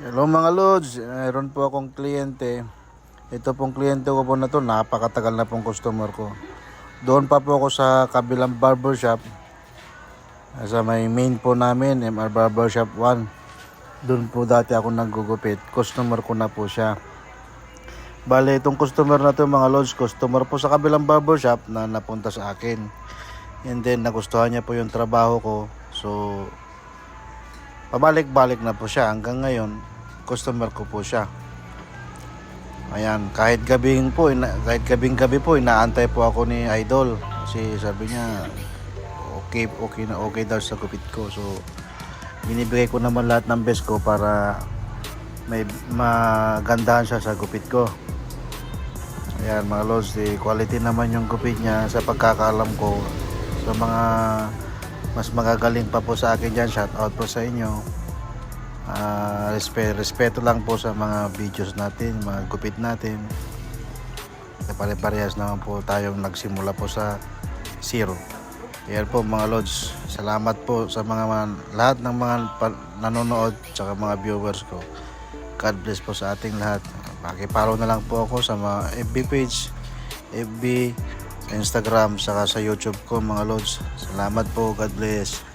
Hello mga Lods, mayroon po akong kliyente. Ito pong kliyente ko po na to, napakatagal na pong customer ko. Doon pa po ako sa kabilang barbershop. Sa may main po namin, MR Barbershop 1. Doon po dati ako naggugupit. Customer ko na po siya. Bale, itong customer na to mga Lods, customer po sa kabilang barbershop na napunta sa akin. And then, nagustuhan niya po yung trabaho ko. So, pabalik-balik na po siya hanggang ngayon customer ko po siya. Ayan, kahit gabing-gabi po inaantay po ako ni Idol kasi sabi niya okay daw sa gupit ko. So binibigay ko naman lahat ng best ko para may magandahan siya sa gupit ko. Ayan mga Lods, quality naman yung gupit niya sa pagkakaalam ko. Sa mga mas magagaling pa po sa akin dyan, shout out po sa inyo. Respeto lang po sa mga videos natin, mga gupit natin. Pare-parehas naman po tayong nagsimula po sa zero. Ayan po mga Lods, salamat po sa lahat ng mga nanonood at mga viewers ko. God bless po sa ating lahat. Pakipollow na lang po ako sa mga FB page, FB, Instagram, saka sa YouTube ko mga Lods. Salamat po, God bless.